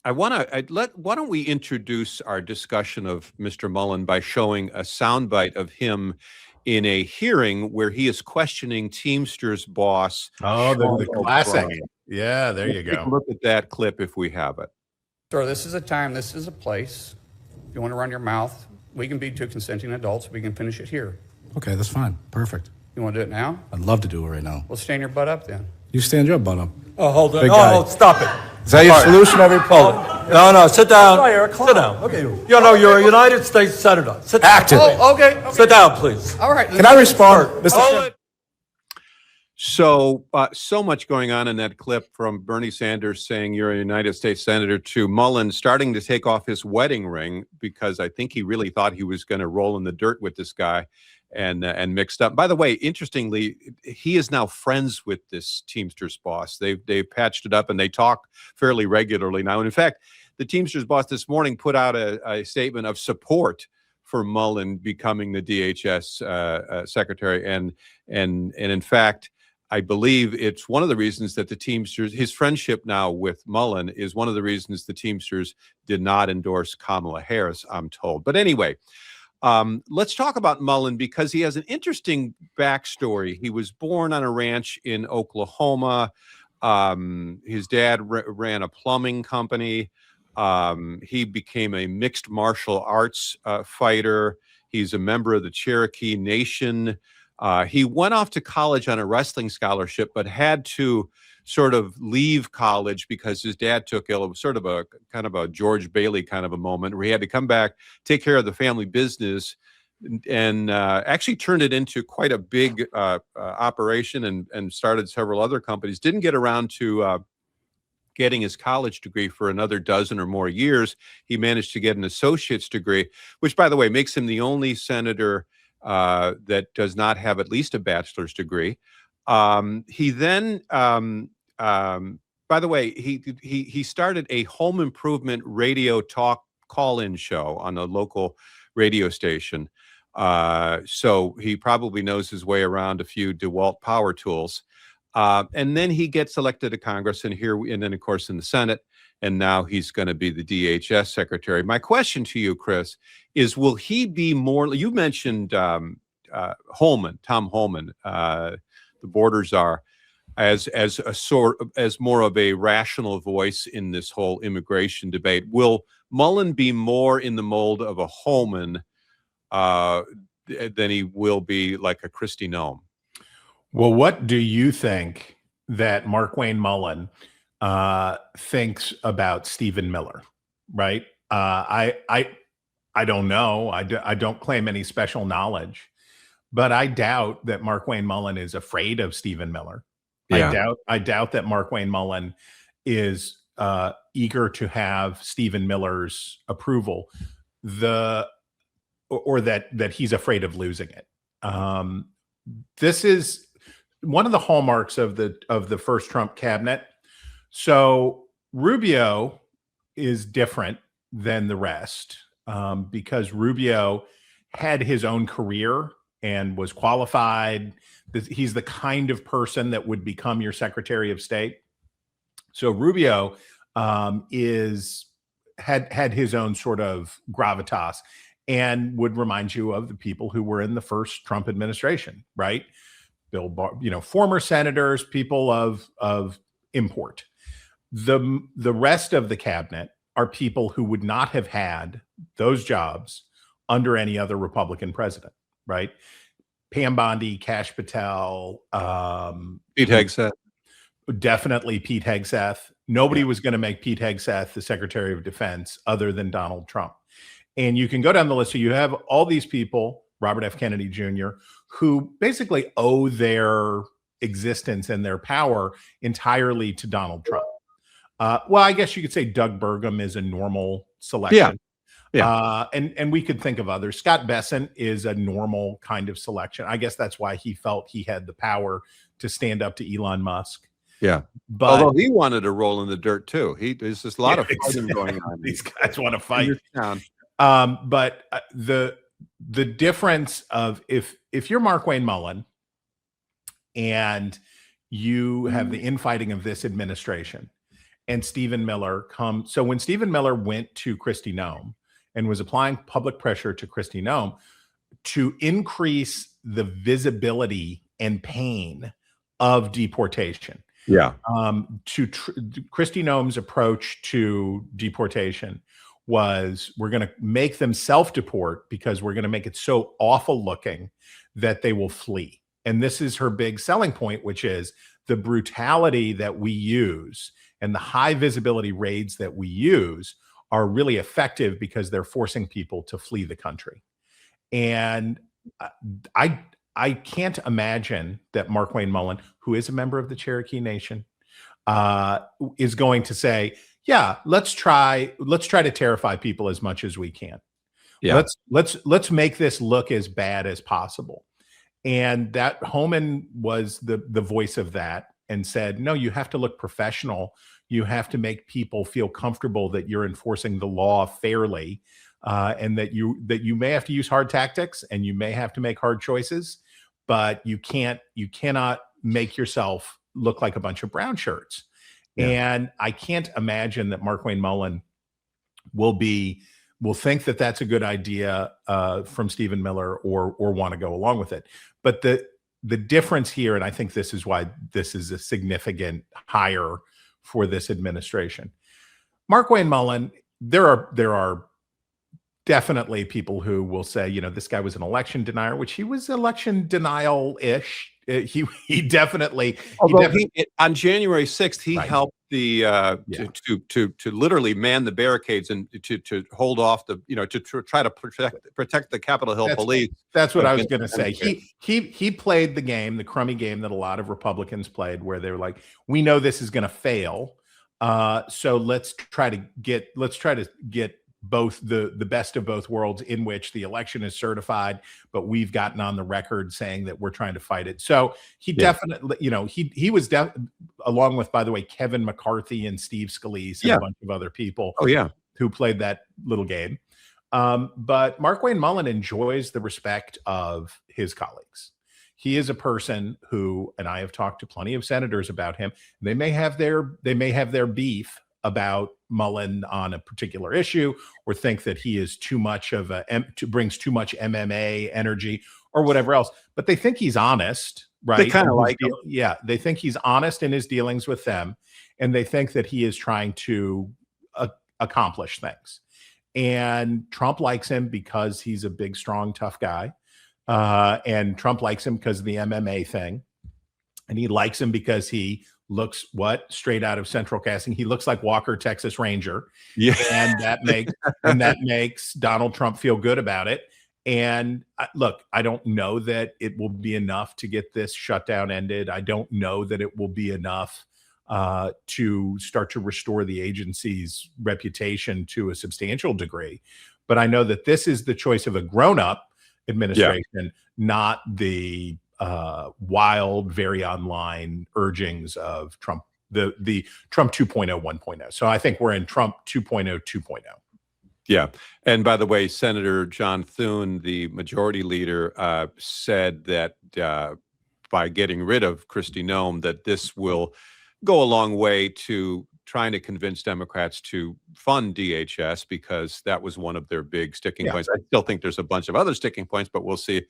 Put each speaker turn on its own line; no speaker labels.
Why don't we introduce our discussion of Mr. Mullin by showing a soundbite of him in a hearing where he is questioning Teamsters boss.
Oh, the
Sean
classic.
O'Brien.
Yeah, there you
Let's take a
go.
look at that clip if we have it.
Sir, this is a time, this is a place. If you want to run your mouth, we can be two consenting adults. We can finish it here.
Okay, that's fine. Perfect.
You want to do it now?
I'd love to do it right now.
Well, stand your butt up then.
You stand your butt up.
Oh, hold on.
Big guy.
Oh, stop it.
Is that your solution every
Hold it. No, sit down. Sit down. Okay. You know, you're a United States Senator. Sit down.
Active.
Oh, okay.
Sit down, please.
All right.
Can I respond, Mr.
Hold
Chairman?
it.
So much going on in that clip, from Bernie Sanders saying you're a United States Senator to Mullin starting to take off his wedding ring because I think he really thought he was going to roll in the dirt with this guy and mixed up. By the way, interestingly, he is now friends with this Teamsters boss. They've patched it up and they talk fairly regularly now. And in fact, the Teamsters boss this morning put out a statement of support for Mullin becoming the DHS secretary. And in fact, I believe it's one of the reasons that the Teamsters, his friendship now with Mullin is one of the reasons the Teamsters did not endorse Kamala Harris, I'm told. But anyway, let's talk about Mullin because he has an interesting backstory. He was born on a ranch in Oklahoma. His dad ran a plumbing company. He became a mixed martial arts fighter. He's a member of the Cherokee Nation. He went off to college on a wrestling scholarship, but had to sort of leave college because his dad took ill. It was sort of a kind of a George Bailey kind of a moment where he had to come back, take care of the family business, and actually turned it into quite a big operation and started several other companies. Didn't get around to getting his college degree for another dozen or more years. He managed to get an associate's degree, which, by the way, makes him the only senator that does not have at least a bachelor's degree. He then, by the way, he started a home improvement radio talk call-in show on a local radio station. So he probably knows his way around a few DeWalt power tools. And then he gets elected to Congress, and then of course in the Senate, and now he's going to be the DHS secretary. My question to you, Chris, is will he be more? You mentioned Tom Homan, the border czar, as more of a rational voice in this whole immigration debate. Will Mullin be more in the mold of a Homan than he will be like a Kristi Noem?
Well, what do you think that Markwayne Mullin thinks about Stephen Miller? Right? I don't know. I don't claim any special knowledge, but I doubt that Markwayne Mullin is afraid of Stephen Miller. Yeah. I doubt that Markwayne Mullin is eager to have Stephen Miller's approval, or that he's afraid of losing it. This is one of the hallmarks of the first Trump cabinet. So Rubio is different than the rest because Rubio had his own career and was qualified. He's the kind of person that would become your Secretary of State. So Rubio had his own sort of gravitas and would remind you of the people who were in the first Trump administration, right? Bill Barr, former senators, people of import. The rest of the cabinet are people who would not have had those jobs under any other Republican president, right? Pam Bondi, Kash Patel,
Pete Hegseth.
Definitely Pete Hegseth. Nobody was going to make Pete Hegseth the Secretary of Defense other than Donald Trump. And you can go down the list. So you have all these people, Robert F. Kennedy Jr., who basically owe their existence and their power entirely to Donald Trump. Well, I guess you could say Doug Burgum is a normal selection. Yeah. And we could think of others. Scott Bessent is a normal kind of selection. I guess that's why he felt he had the power to stand up to Elon Musk.
Yeah. But although he wanted to roll in the dirt too. There's just a lot of fighting going on.
These guys want to fight. But the difference of if you're Markwayne Mullin and you have the infighting of this administration and Stephen Miller come. So when Stephen Miller went to Kristi Noem and was applying public pressure to Kristi Noem to increase the visibility and pain of deportation.
Yeah.
Kristi Noem's approach to deportation was, we're going to make them self-deport because we're going to make it so awful looking that they will flee. And this is her big selling point, which is the brutality that we use and the high visibility raids that we use are really effective because they're forcing people to flee the country. And I can't imagine that Markwayne Mullin, who is a member of the Cherokee Nation, is going to say, yeah, let's try to terrify people as much as we can.
Yeah.
Let's make this look as bad as possible. And that Homan was the voice of that and said, no, you have to look professional. You have to make people feel comfortable that you're enforcing the law fairly, and that you may have to use hard tactics and you may have to make hard choices, but you cannot make yourself look like a bunch of brown shirts. Yeah. And I can't imagine that Markwayne Mullin will think that that's a good idea from Stephen Miller or want to go along with it. But the difference here, and I think this is why this is a significant hire for this administration, Markwayne Mullin, there are definitely people who will say, you know, this guy was an election denier, which he was election denial-ish. He definitely,
on January 6th, he
right.
helped the to literally man the barricades and to hold off the, you know, to try to protect the Capitol Hill police.
That's what I was going to say. He played the game, the crummy game that a lot of Republicans played, where they were like, we know this is going to fail, so let's try to get both the best of both worlds, in which the election is certified, but we've gotten on the record saying that we're trying to fight it. So he definitely, you know, he was along with, by the way, Kevin McCarthy and Steve Scalise and a bunch of other people.
Oh yeah,
who played that little game. But Markwayne Mullin enjoys the respect of his colleagues. He is a person who, and I have talked to plenty of senators about him. They may have their beef about Mullin on a particular issue, or think that he is too much of brings too much MMA energy or whatever else, but they think he's honest, right?
They kind of like him.
Yeah, they think he's honest in his dealings with them, and they think that he is trying to accomplish things. And Trump likes him because he's a big, strong, tough guy, and Trump likes him because of the MMA thing, and he likes him because he looks straight out of Central Casting. He looks like Walker, Texas Ranger. Yeah. And that makes Donald Trump feel good about it. And look, I don't know that it will be enough to get this shutdown ended. I don't know that it will be enough to start to restore the agency's reputation to a substantial degree. But I know that this is the choice of a grown-up administration, not the wild, very online urgings of Trump, the Trump 2.0, 1.0. So I think we're in Trump 2.0, 2.0.
Yeah. And by the way, Senator John Thune, the majority leader, said that by getting rid of Kristi Noem, that this will go a long way to trying to convince Democrats to fund DHS, because that was one of their big sticking points. I still think there's a bunch of other sticking points, but we'll see